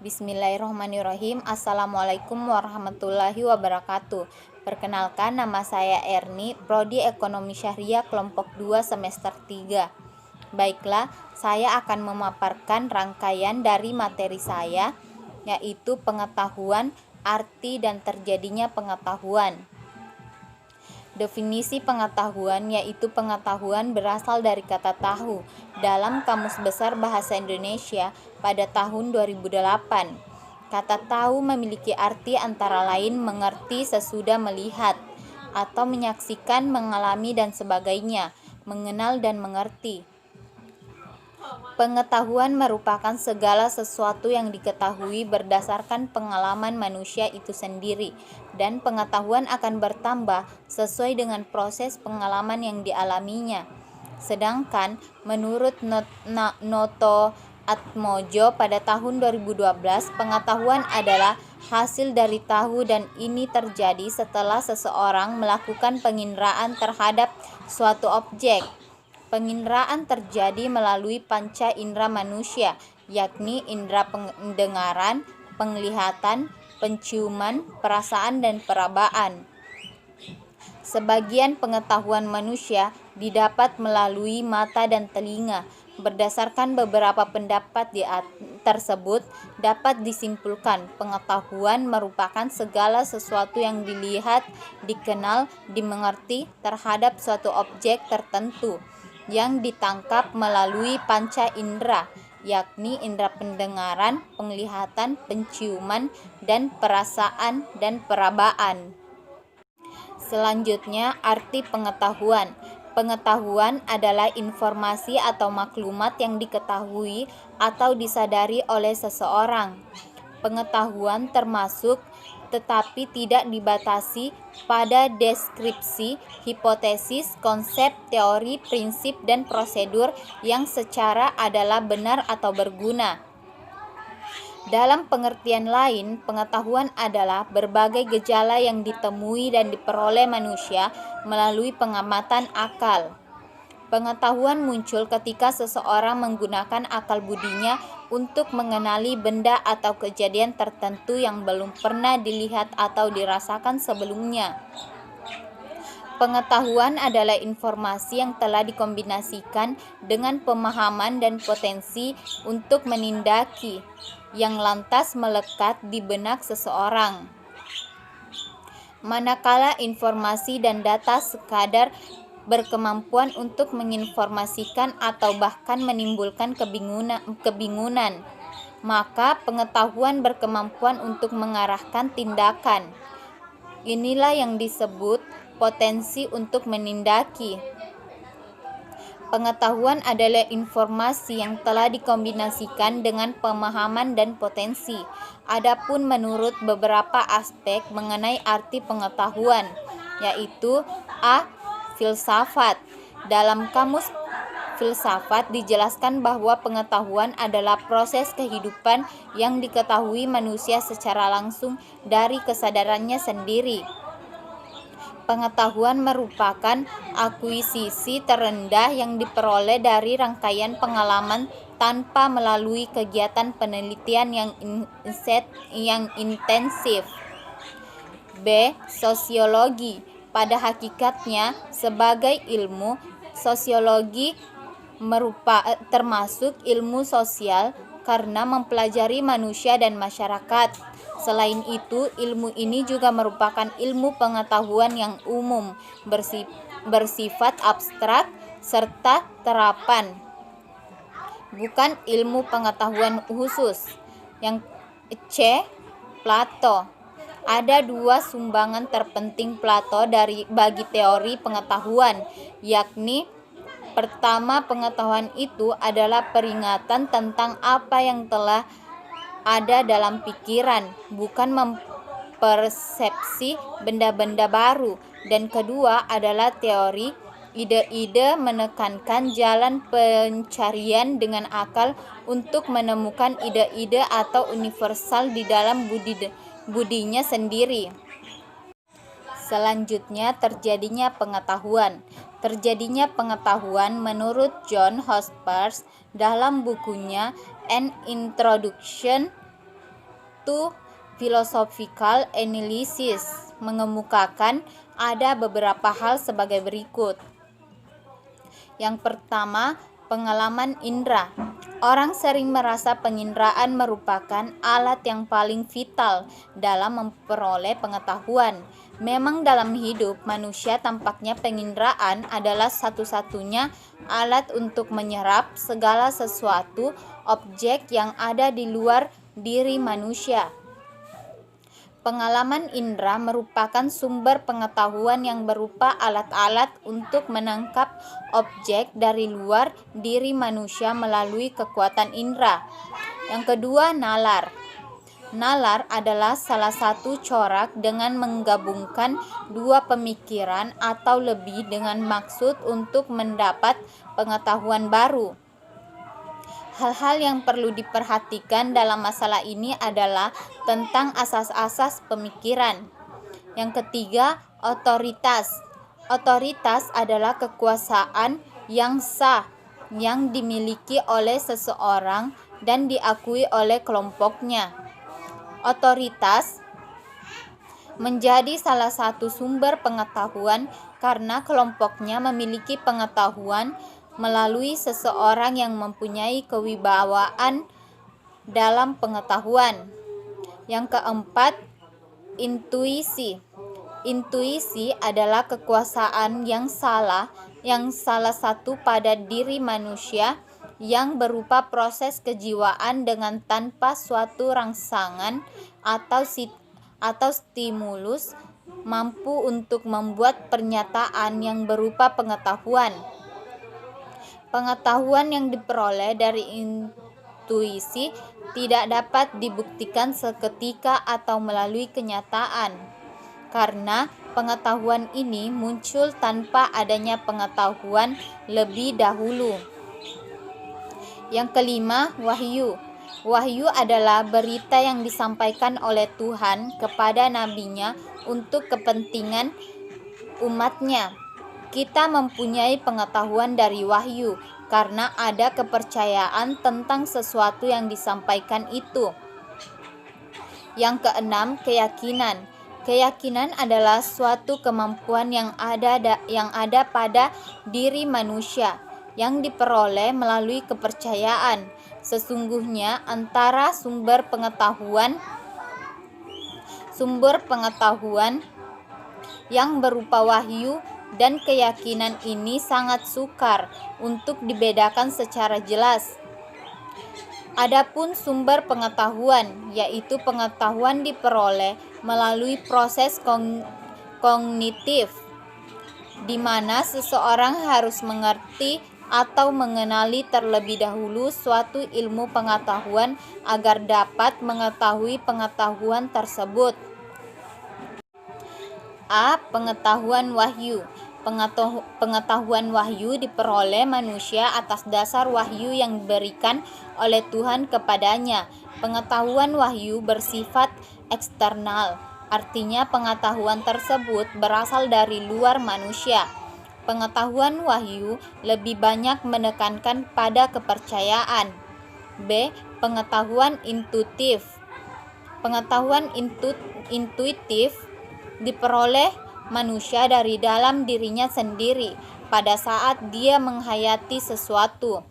Bismillahirrahmanirrahim. Assalamualaikum warahmatullahi wabarakatuh. Perkenalkan, nama saya Erni, Prodi Ekonomi Syariah kelompok 2 semester 3. Baiklah, saya akan memaparkan rangkaian dari materi saya, yaitu pengetahuan, arti dan terjadinya pengetahuan. Definisi pengetahuan yaitu pengetahuan berasal dari kata tahu dalam Kamus Besar Bahasa Indonesia pada tahun 2008. Kata tahu memiliki arti antara lain mengerti sesudah melihat atau menyaksikan, mengalami dan sebagainya, mengenal dan mengerti. Pengetahuan merupakan segala sesuatu yang diketahui berdasarkan pengalaman manusia itu sendiri, dan pengetahuan akan bertambah sesuai dengan proses pengalaman yang dialaminya. Sedangkan menurut Noto Atmojo pada tahun 2012, pengetahuan adalah hasil dari tahu dan ini terjadi setelah seseorang melakukan penginderaan terhadap suatu objek. Penginderaan terjadi melalui panca indera manusia, yakni indera pendengaran, penglihatan, penciuman, perasaan, dan perabaan. Sebagian pengetahuan manusia didapat melalui mata dan telinga. Berdasarkan beberapa pendapat tersebut, dapat disimpulkan pengetahuan merupakan segala sesuatu yang dilihat, dikenal, dimengerti terhadap suatu objek tertentu yang ditangkap melalui panca indera, yakni indera pendengaran, penglihatan, penciuman, dan perasaan dan perabaan. Selanjutnya, arti pengetahuan. Pengetahuan adalah informasi atau maklumat yang diketahui atau disadari oleh seseorang. Pengetahuan termasuk tetapi tidak dibatasi pada deskripsi, hipotesis, konsep, teori, prinsip, dan prosedur yang secara adalah benar atau berguna. Dalam pengertian lain, pengetahuan adalah berbagai gejala yang ditemui dan diperoleh manusia melalui pengamatan akal. Pengetahuan muncul ketika seseorang menggunakan akal budinya untuk mengenali benda atau kejadian tertentu yang belum pernah dilihat atau dirasakan sebelumnya. Pengetahuan adalah informasi yang telah dikombinasikan dengan pemahaman dan potensi untuk menindaki, yang lantas melekat di benak seseorang. Manakala informasi dan data sekadar berkemampuan untuk menginformasikan atau bahkan menimbulkan kebingungan, maka pengetahuan berkemampuan untuk mengarahkan tindakan. Inilah yang disebut potensi untuk menindaki. Pengetahuan adalah informasi yang telah dikombinasikan dengan pemahaman dan potensi. Adapun menurut beberapa aspek mengenai arti pengetahuan, yaitu A. Filsafat. Dalam Kamus Filsafat dijelaskan bahwa pengetahuan adalah proses kehidupan yang diketahui manusia secara langsung dari kesadarannya sendiri. Pengetahuan merupakan akuisisi terendah yang diperoleh dari rangkaian pengalaman tanpa melalui kegiatan penelitian yang intensif. B. Sosiologi. Pada hakikatnya, sebagai ilmu, sosiologi termasuk ilmu sosial karena mempelajari manusia dan masyarakat. Selain itu, ilmu ini juga merupakan ilmu pengetahuan yang umum, bersifat abstrak, serta terapan, bukan ilmu pengetahuan khusus. Yang C. Plato. Ada dua sumbangan terpenting Plato bagi teori pengetahuan, yakni pertama, pengetahuan itu adalah peringatan tentang apa yang telah ada dalam pikiran, bukan mempersepsi benda-benda baru. Dan kedua adalah teori, ide-ide menekankan jalan pencarian dengan akal untuk menemukan ide-ide atau universal di dalam budinya sendiri. Selanjutnya, terjadinya pengetahuan. Terjadinya pengetahuan menurut John Hospers dalam bukunya An Introduction yaitu philosophical analysis, mengemukakan ada beberapa hal sebagai berikut. Yang pertama, pengalaman indera. Orang sering merasa penginderaan merupakan alat yang paling vital dalam memperoleh pengetahuan. Memang dalam hidup manusia tampaknya penginderaan adalah satu-satunya alat untuk menyerap segala sesuatu objek yang ada di luar diri manusia. Pengalaman indera merupakan sumber pengetahuan yang berupa alat-alat untuk menangkap objek dari luar diri manusia melalui kekuatan indera. Yang kedua, nalar. Nalar adalah salah satu corak dengan menggabungkan dua pemikiran atau lebih dengan maksud untuk mendapat pengetahuan baru. Hal-hal yang perlu diperhatikan dalam masalah ini adalah tentang asas-asas pemikiran. Yang ketiga, otoritas. Otoritas adalah kekuasaan yang sah yang dimiliki oleh seseorang dan diakui oleh kelompoknya. Otoritas menjadi salah satu sumber pengetahuan karena kelompoknya memiliki pengetahuan melalui seseorang yang mempunyai kewibawaan dalam pengetahuan. Yang keempat, intuisi. Intuisi adalah kekuasaan yang salah satu pada diri manusia yang berupa proses kejiwaan dengan tanpa suatu rangsangan atau stimulus mampu untuk membuat pernyataan yang berupa pengetahuan. Pengetahuan yang diperoleh dari intuisi tidak dapat dibuktikan seketika atau melalui kenyataan, karena pengetahuan ini muncul tanpa adanya pengetahuan lebih dahulu. Yang kelima, wahyu. Wahyu adalah berita yang disampaikan oleh Tuhan kepada nabinya untuk kepentingan umatnya. Kita mempunyai pengetahuan dari wahyu karena ada kepercayaan tentang sesuatu yang disampaikan itu. Yang keenam, keyakinan. Keyakinan adalah suatu kemampuan yang ada pada diri manusia yang diperoleh melalui kepercayaan. Sesungguhnya antara sumber pengetahuan yang berupa wahyu dan keyakinan ini sangat sukar untuk dibedakan secara jelas. Adapun sumber pengetahuan, yaitu pengetahuan diperoleh melalui proses kognitif, di mana seseorang harus mengerti atau mengenali terlebih dahulu suatu ilmu pengetahuan agar dapat mengetahui pengetahuan tersebut. A. Pengetahuan wahyu. Pengetahuan wahyu diperoleh manusia atas dasar wahyu yang diberikan oleh Tuhan kepadanya. Pengetahuan wahyu bersifat eksternal, artinya pengetahuan tersebut berasal dari luar manusia. Pengetahuan wahyu lebih banyak menekankan pada kepercayaan. B. Pengetahuan intuitif. Pengetahuan intuitif diperoleh manusia dari dalam dirinya sendiri pada saat dia menghayati sesuatu.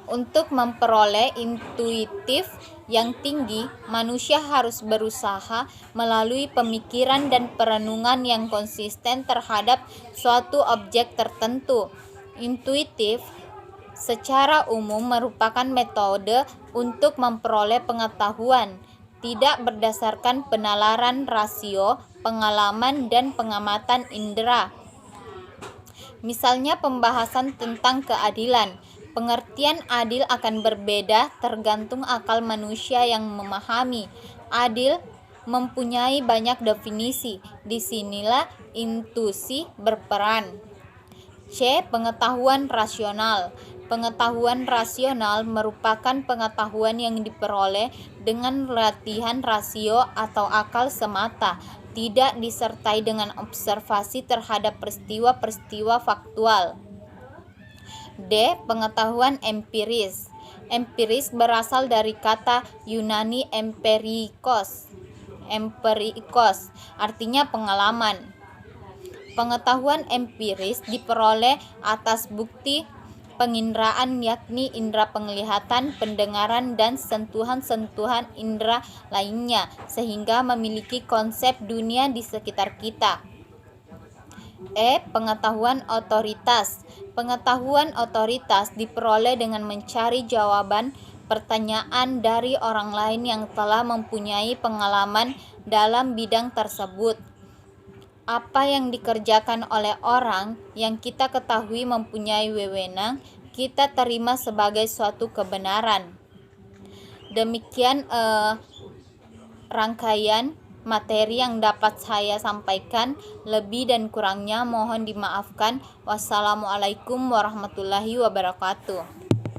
Untuk memperoleh intuitif yang tinggi, manusia harus berusaha melalui pemikiran dan perenungan yang konsisten terhadap suatu objek tertentu. Intuitif secara umum merupakan metode untuk memperoleh pengetahuan, tidak berdasarkan penalaran rasio, pengalaman, dan pengamatan indera. Misalnya pembahasan tentang keadilan. Pengertian adil akan berbeda tergantung akal manusia yang memahami. Adil mempunyai banyak definisi. Disinilah intuisi berperan. C. Pengetahuan rasional. Pengetahuan rasional merupakan pengetahuan yang diperoleh dengan latihan rasio atau akal semata, tidak disertai dengan observasi terhadap peristiwa-peristiwa faktual. D. Pengetahuan empiris. Empiris berasal dari kata Yunani empirikos, artinya pengalaman. Pengetahuan empiris diperoleh atas bukti penginderaan, yakni indera penglihatan, pendengaran, dan sentuhan-sentuhan indera lainnya, sehingga memiliki konsep dunia di sekitar kita. Pengetahuan otoritas. Pengetahuan otoritas diperoleh dengan mencari jawaban pertanyaan dari orang lain yang telah mempunyai pengalaman dalam bidang tersebut. Apa yang dikerjakan oleh orang yang kita ketahui mempunyai wewenang, kita terima sebagai suatu kebenaran. Demikian rangkaian materi yang dapat saya sampaikan. Lebih dan kurangnya mohon dimaafkan. Wassalamualaikum warahmatullahi wabarakatuh.